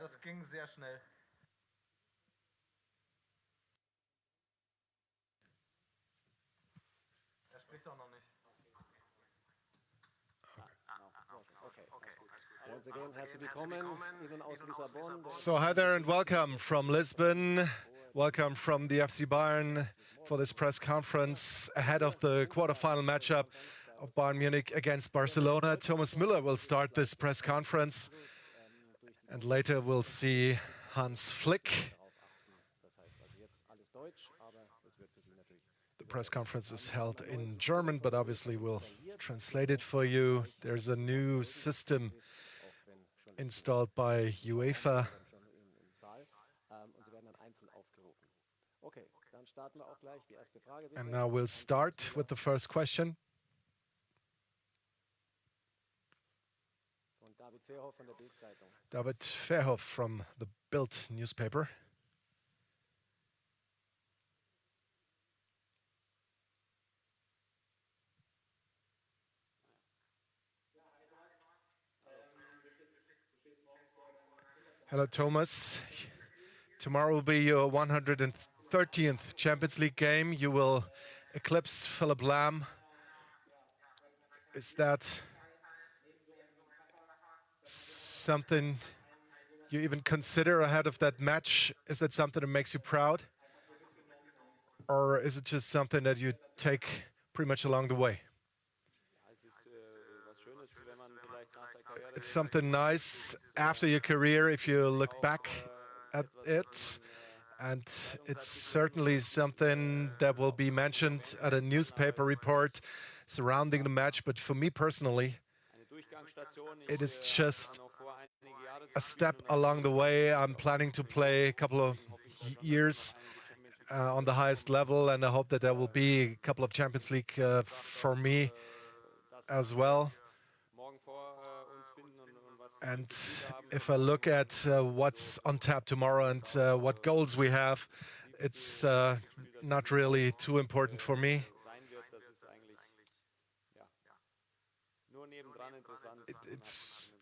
das ging sehr schnell. Er spricht auch noch nicht. Once again, herzlich willkommen, Ihnen aus Lissabon. So hi there and welcome from Lisbon. Welcome from the FC Bayern for this press conference ahead of the quarterfinal matchup of Bayern Munich against Barcelona. Thomas Müller will start this press conference, and later we'll see Hans Flick. The press conference is held in German, but obviously we'll translate it for you. There's a new system installed by UEFA. And now we'll start with the first question. David Verhoff from the Bild newspaper. Hello, Thomas. Tomorrow will be your 113th Champions League game. You will eclipse Philipp Lahm. Is that something you even consider ahead of that match? Is that something that makes you proud? Or is it just something that you take pretty much along the way? It's something nice after your career if you look back at it, and it's certainly something that will be mentioned at a newspaper report surrounding the match. But for me personally, it is just a step along the way. I'm planning to play a couple of years on the highest level, and I hope that there will be a couple of Champions League for me as well. And if I look at what's on tap tomorrow and what goals we have, it's not really too important for me. It's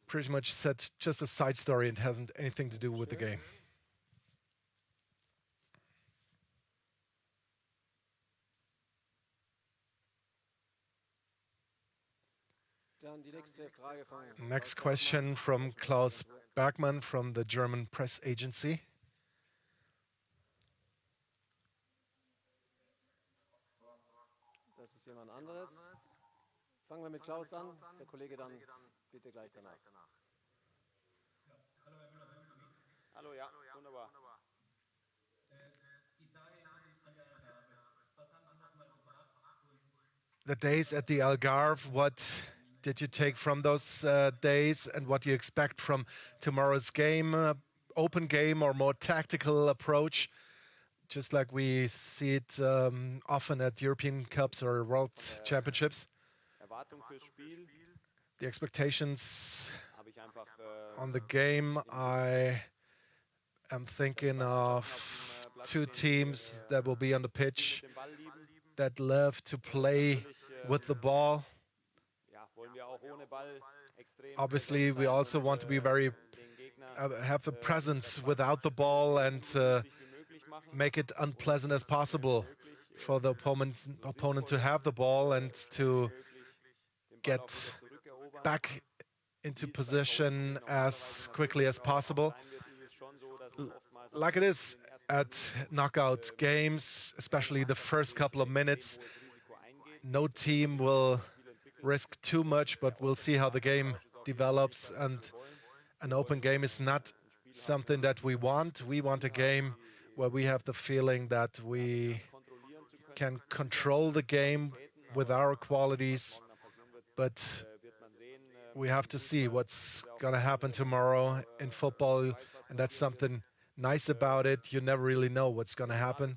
pretty much just a side story and hasn't anything to do with the game. Next question from Klaus Bergmann from the German press agency. Das ist jemand anderes. Fangen wir mit Klaus an. Der Kollege dann bitte gleich danach. Hallo, ja, wunderbar. The days at the Algarve, what did you take from those days, and what do you expect from tomorrow's game? Open game or more tactical approach, just like we see it often at European Cups or World Championships? The expectations on the game, I am thinking of two teams that will be on the pitch that love to play with the ball. Obviously, we also want to be have a presence without the ball and make it unpleasant as possible for the opponent to have the ball and to get back into position as quickly as possible. Like it is at knockout games, especially the first couple of minutes, no team will risk too much, but we'll see how the game develops. And an open game is not something that we want. We want a game where we have the feeling that we can control the game with our qualities, but we have to see what's going to happen tomorrow in football, and that's something nice about it. You never really know what's going to happen.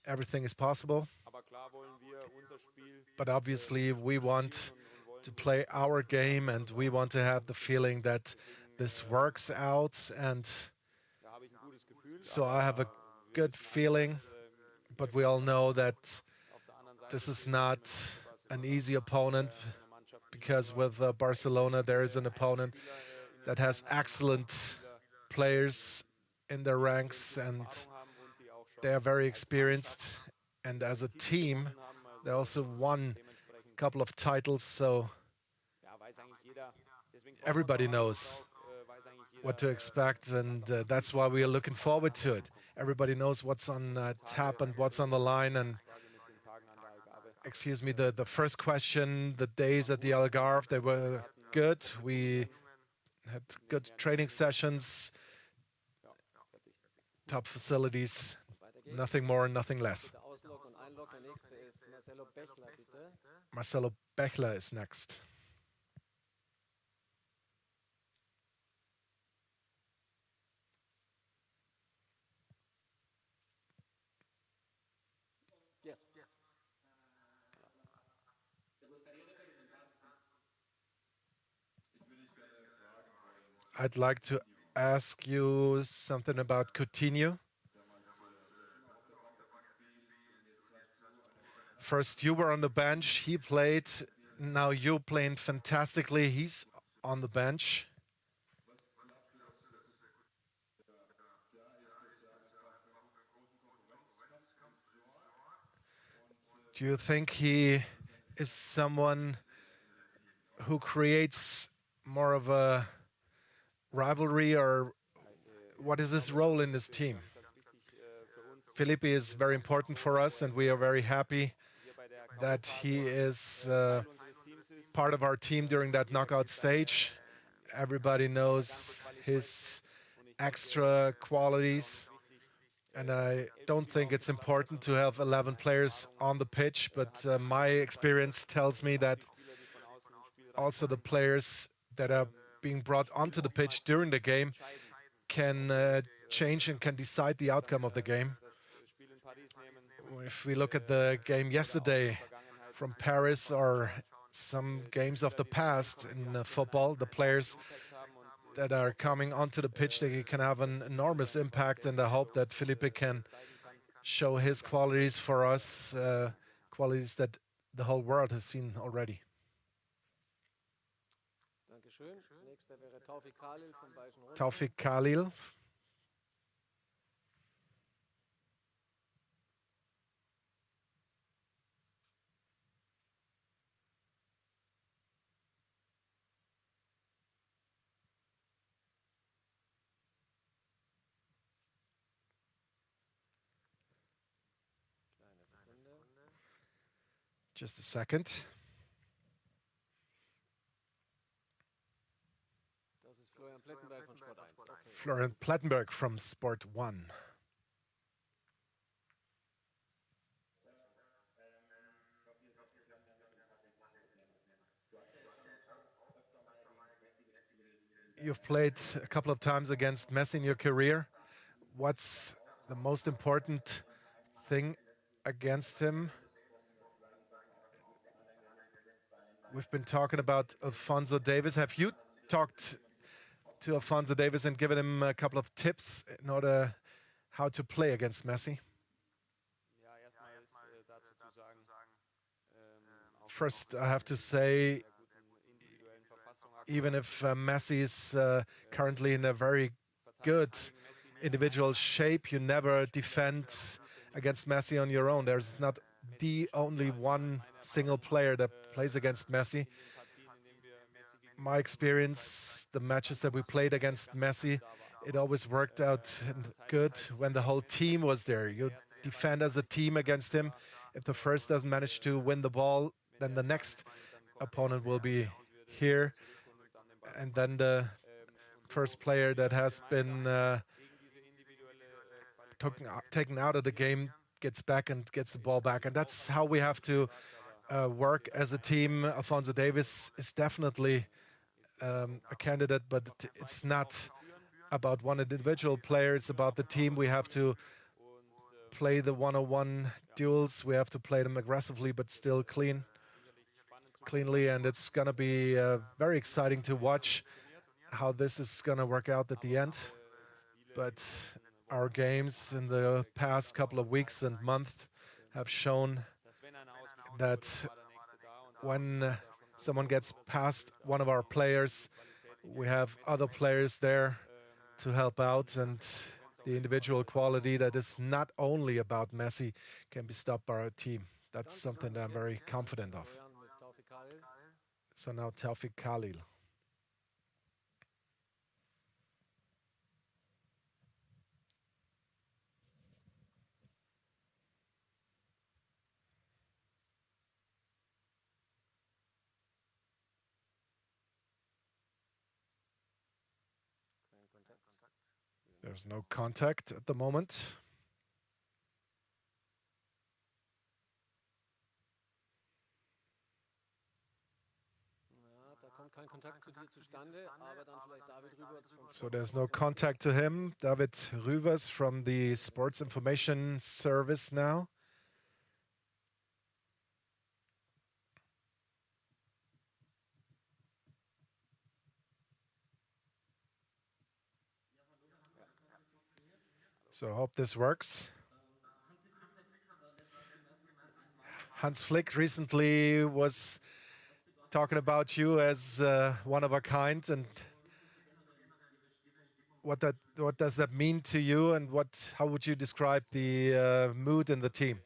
Everything is possible. But obviously, we want to play our game, and we want to have the feeling that this works out. And so I have a good feeling, but we all know that this is not an easy opponent, because with Barcelona, there is an opponent that has excellent players in their ranks, and they are very experienced. And as a team, they also won a couple of titles, so everybody knows what to expect, and that's why we are looking forward to it. Everybody knows what's on tap and what's on the line. And excuse me, the first question, the days at the Algarve, they were good. We had good training sessions, top facilities, nothing more, nothing less. Bitte ausloggen und einloggen. Der nächste ist Marcelo Bechler, bitte. Marcelo Bechler is next. Yes. I'd like to ask you something about Coutinho. First, you were on the bench. He played. Now you're playing fantastically. He's on the bench. Do you think he is someone who creates more of a rivalry, or what is his role in this team? Felipe is very important for us, and we are very happy that he is part of our team during that knockout stage. Everybody knows his extra qualities, and I don't think it's important to have 11 players on the pitch, but my experience tells me that also the players that are being brought onto the pitch during the game can change and can decide the outcome of the game. If we look at the game yesterday from Paris or some games of the past in football, the players that are coming onto the pitch, they can have an enormous impact, and I hope that Felipe can show his qualities for us, qualities that the whole world has seen already. Dankeschön. Nächster wäre Taufik Khalil vom Bayerischen Rundfunk. Taufik Khalil. Kleine Sekunde. Just a second. Das ist Florian Plettenberg von Sport 1. Okay. Florian Plettenberg from Sport 1. You've played a couple of times against Messi in your career. What's the most important thing against him? We've been talking about Alphonso Davies. Have you talked to Alphonso Davies and given him a couple of tips in order how to play against Messi? Ja, erstmal ist dazu zu sagen, First, I have to say, even if Messi is currently in a very good individual shape, you never defend against Messi on your own. There's not the only one single player that plays against Messi. My experience, the matches that we played against Messi, it always worked out good when the whole team was there. You defend as a team against him. If the first doesn't manage to win the ball, then the next opponent will be here. And then the first player that has been taken out of the game gets back and gets the ball back. And that's how we have to work as a team. Alphonso Davies is definitely a candidate, but it's not about one individual player. It's about the team. We have to play the one-on-one duels. We have to play them aggressively, but still cleanly. And it's going to be very exciting to watch how this is going to work out at the end. But our games in the past couple of weeks and months have shown that when someone gets past one of our players, we have other players there to help out, and the individual quality that is not only about Messi can be stopped by our team. That's something that I'm very confident of. So now Taufik Khalil. There's no contact at the moment. So there's no contact to him. David Rüvers from the Sports Information Service now. So I hope this works. Hans Flick recently was talking about you as one of a kind, and what does that mean to you, and how would you describe the mood in the team?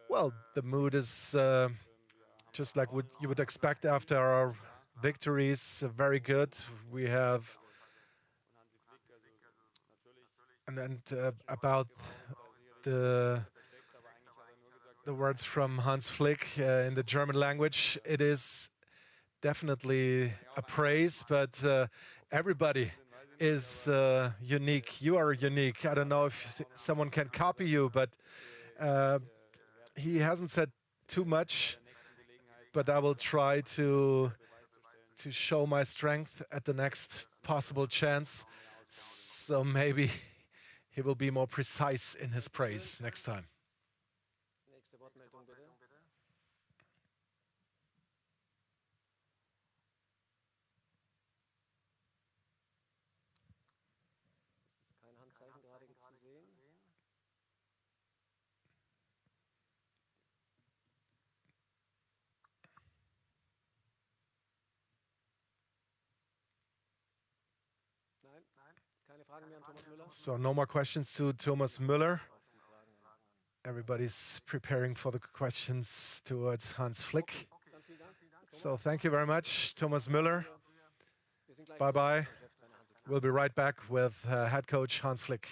Well, the mood is just like what you would expect after our victories. Very good. We have and about the words from Hans Flick in the German language, it is definitely a praise, but everybody is unique. You are unique. I don't know if someone can copy you, but he hasn't said too much, but I will try to show my strength at the next possible chance. So maybe he will be more precise in his praise next time. So no more questions to Thomas Müller. Everybody's preparing for the questions towards Hans Flick. So thank you very much, Thomas Müller. Bye-bye. We'll be right back with head coach Hans Flick.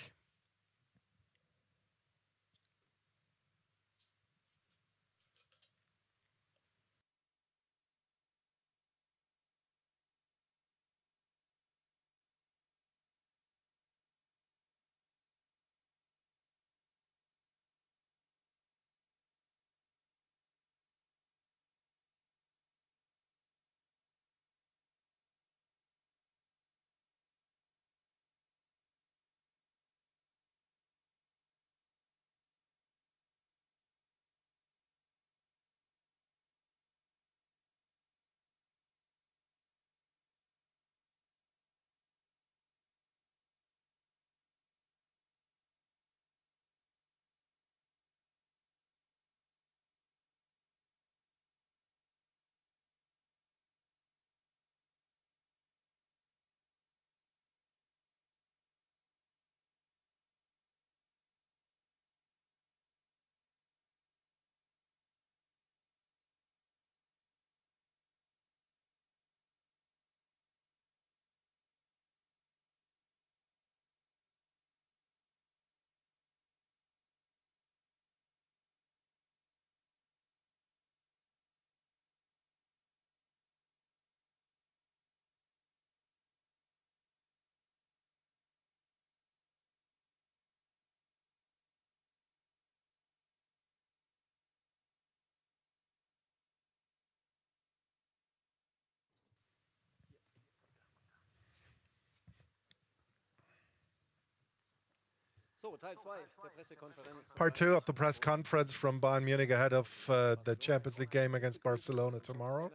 Part two of the press conference from Bayern Munich ahead of the Champions League game against Barcelona tomorrow.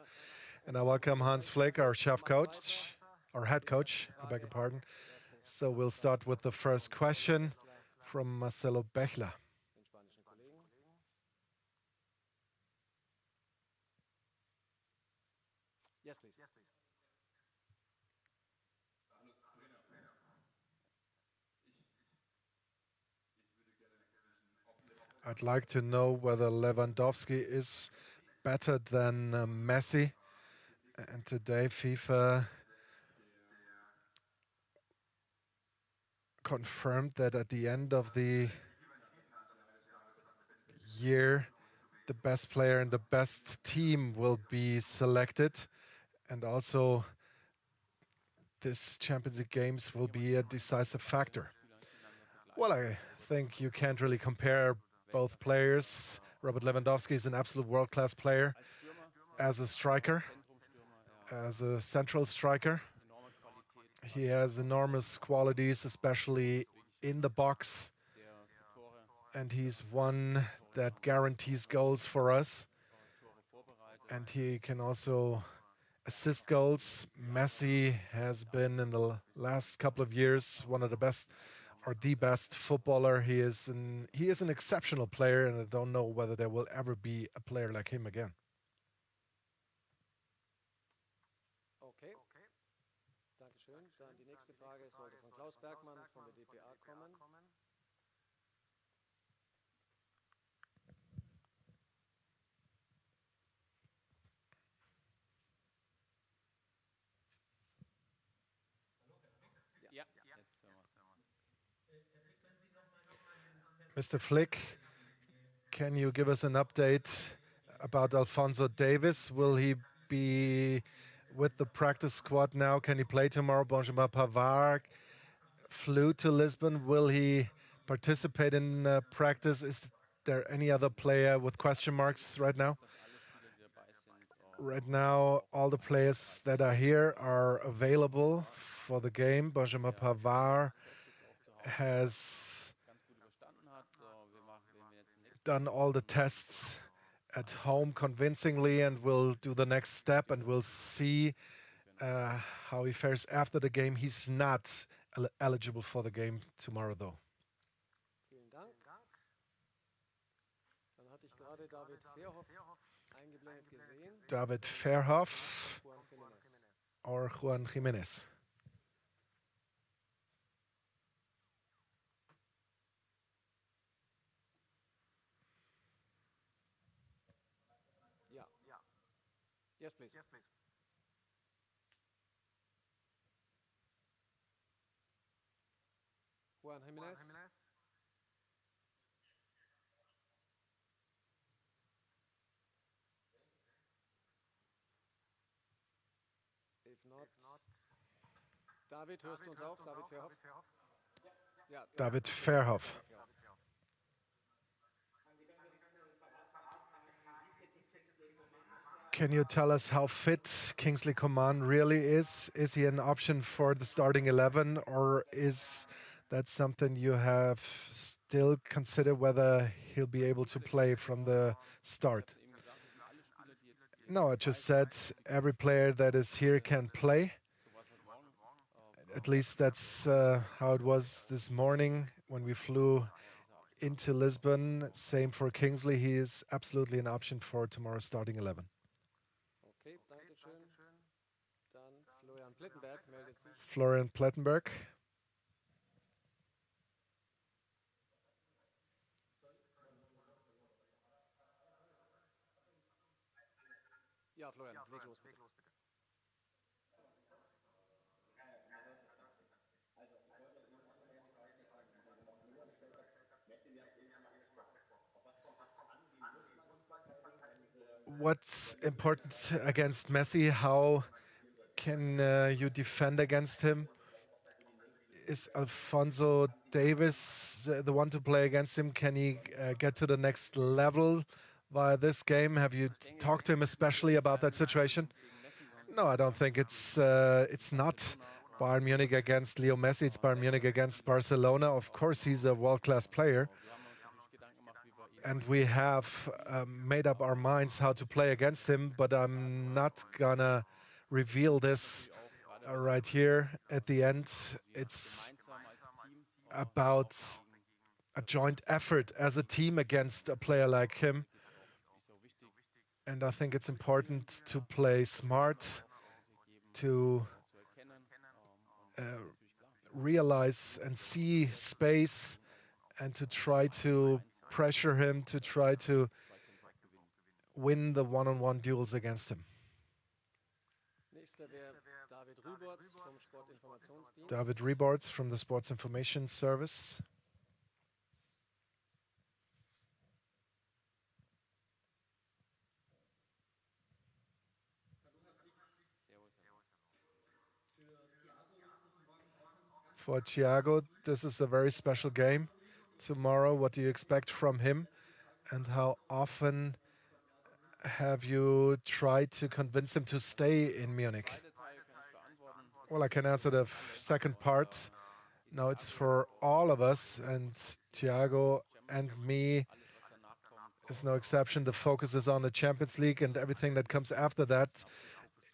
And I welcome Hans Flick, our head coach, I beg your pardon. So we'll start with the first question from Marcelo Bechler. Yes, please. I'd like to know whether Lewandowski is better than Messi. And today FIFA confirmed that at the end of the year, the best player and the best team will be selected. And also, this Champions League games will be a decisive factor. Well, I think you can't really compare both players. Robert Lewandowski is an absolute world-class player Als Stürmer, as a striker, Zentrumstürmer, as a central striker. enorme Qualität, He has enormous qualities, especially in the box, der für Tore, and he's one that guarantees goals for us. Tore vorbereitet. And he can also assist goals. Messi has been in the last couple of years one of the best or the best footballer. He is an exceptional player, and I don't know whether there will ever be a player like him again. Okay. Dankeschön. Dann die nächste Frage sollte von Klaus Bergmann von der dpa kommen. Ja, jetzt hören wir. Mr. Flick, can you give us an update about Alphonso Davies? Will he be with the practice squad now? Can he play tomorrow? Benjamin Pavard flew to Lisbon. Will he participate in practice? Is there any other player with question marks right now? Dass alle Spieler, die dabei sind, Right now, all the players that are here are available for the game. Benjamin Pavard has ganz gut überstanden hat. Wir jetzt den nächsten done all the tests at home convincingly and will do the next step, and we'll see how he fares after the game. He's not eligible for the game tomorrow, though. Vielen Dank. Dann hatte ich gerade David Verhoff eingeblendet gesehen. David Verhoff Juan Jiménez. or Juan Jiménez? Ja. Yes, please. Juan Jiménez. If not, David, hörst du uns auch? David Verhoff? Ja, David Verhoff. Can you tell us how fit Kingsley Coman really is? Is he an option for the starting 11, or is that something you have still consider whether he'll be able to play from the start? eben gesagt, das sind alle Spieler, die jetzt No, I just said every player that is here can play. so was heute Morgen. At least that's how it was this morning when we flew into Lisbon. Same for Kingsley. He is absolutely an option for tomorrow's starting 11. okay, danke schön. Dann Florian Plettenberg meldet sich. Florian Plettenberg. Ja, Florian, leg los bitte. What's important against Messi? How can you defend against him? Is Alphonso Davies the one to play against him? Can he get to the next level via this game? Have you talked to him especially about that situation? No, I don't think it's not Bayern Munich against Leo Messi. It's Bayern Munich against Barcelona. Of course, he's a world-class player, Wir haben uns natürlich Gedanken gemacht, wie wir ihn and we have made up our minds how to play against him. But I'm not gonna reveal this right here at the end. It's gemeinsam als Team about a joint effort as a team against a player like him. ist auch wichtig And I think it's important to play smart, to zu erkennen. uh, Natürlich klar, realize and see space, and to try to pressure him to try to win the one-on-one duels against him. Nächster wäre David Rüberts vom Sportinformationsdienst. David Rebords from the Sports Information Service. For Thiago, this is a very special game tomorrow. What do you expect from him? And how often have you tried to convince him to stay in Munich? Well, I can answer the second part. No, it's for all of us, and Thiago and me is no exception. The focus is on the Champions League, and everything that comes after that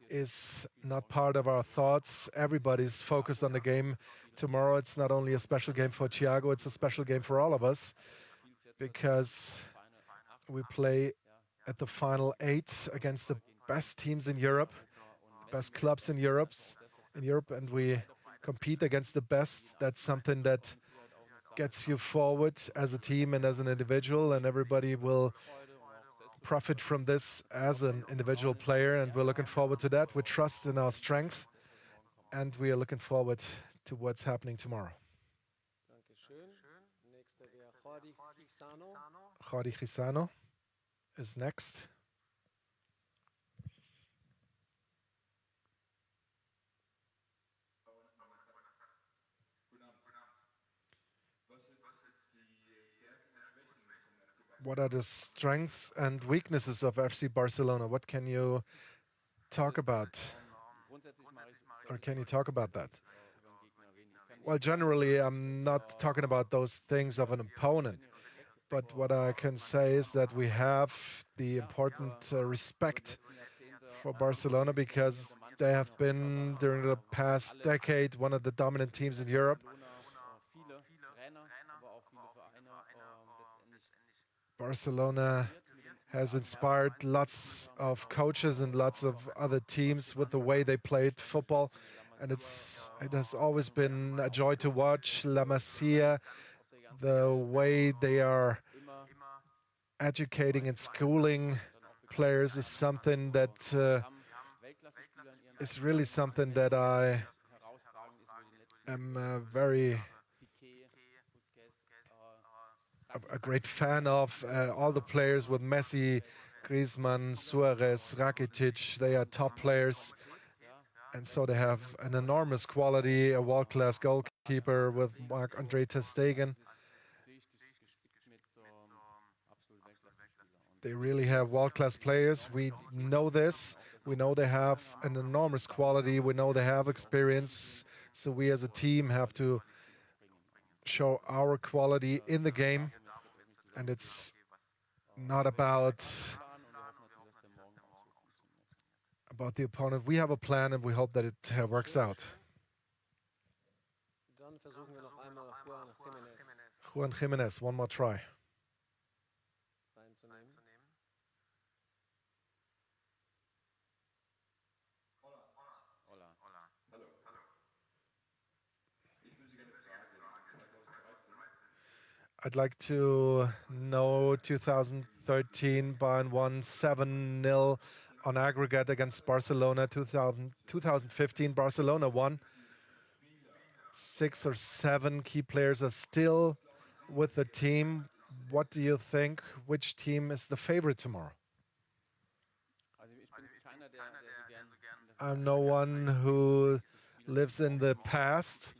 is not part of our thoughts. Everybody's focused on the game tomorrow. It's not only a special game for Thiago, it's a special game for all of us, because we play at the final 8 against the best teams in Europe, the best clubs in Europe, and we compete against the best. That's something that gets you forward as a team and as an individual, and everybody will profit from this as an individual player, and we're looking forward to that. We trust in our strength, and we are looking forward to what's happening tomorrow. Dankeschön. Nächster wäre Jordi Gisano. Jordi Gisano is next. What are the strengths and weaknesses of FC Barcelona? What can you talk about? Or can you talk about that? Well, generally, I'm not talking about those things of an opponent. But what I can say is that we have the important respect for Barcelona, because they have been, during the past decade, one of the dominant teams in Europe. Barcelona has inspired lots of coaches and lots of other teams with the way they played football. And it has always been a joy to watch La Masia, the way they are educating and schooling players is something that is really something that I am a great fan of. All the players with Messi, Griezmann, Suarez, Rakitic, they are top players. And so they have an enormous quality, a world-class goalkeeper with Marc-Andre ter Stegen. They really have world-class players. We know this. We know they have an enormous quality. We know they have experience. So we as a team have to show our quality in the game. And it's not about the opponent. We have a plan, and we hope that it works out. Dann versuchen wir noch einmal Juan Jiménez Juan Jiménez, one more try. reinzunehmen. I'd like to know 2013, Bayern won 7-0 on aggregate against Barcelona. 2015, Barcelona won. 6 or 7 key players are still with the team. What do you think? Which team is the favorite tomorrow? I'm no one who lives in the past.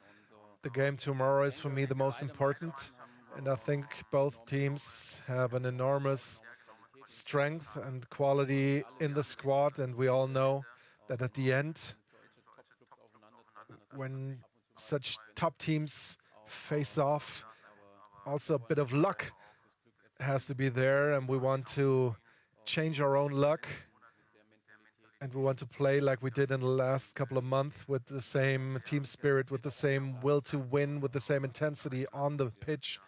The game tomorrow is for me the most important. And I think both teams have an enormous strength and quality in the squad. And we all know that at the end, when such top teams face off, also a bit of luck has to be there. And we want to change our own luck. And we want to play like we did in the last couple of months, with the same team spirit, with the same will to win, with the same intensity on the pitch.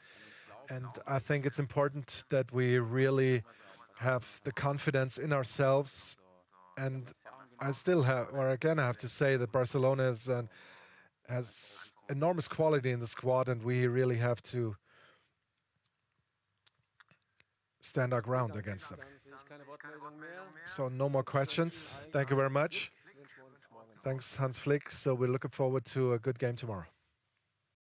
And I think it's important that we really have the confidence in ourselves. And I still have, or again, I have to say that Barcelona has enormous quality in the squad, and we really have to stand our ground against them. Dann sehe ich keine Wortmeldung mehr. So no more questions. Thank you very much. Wünschen wir uns morgen. Thanks, Hans Flick. So we're looking forward to a good game tomorrow.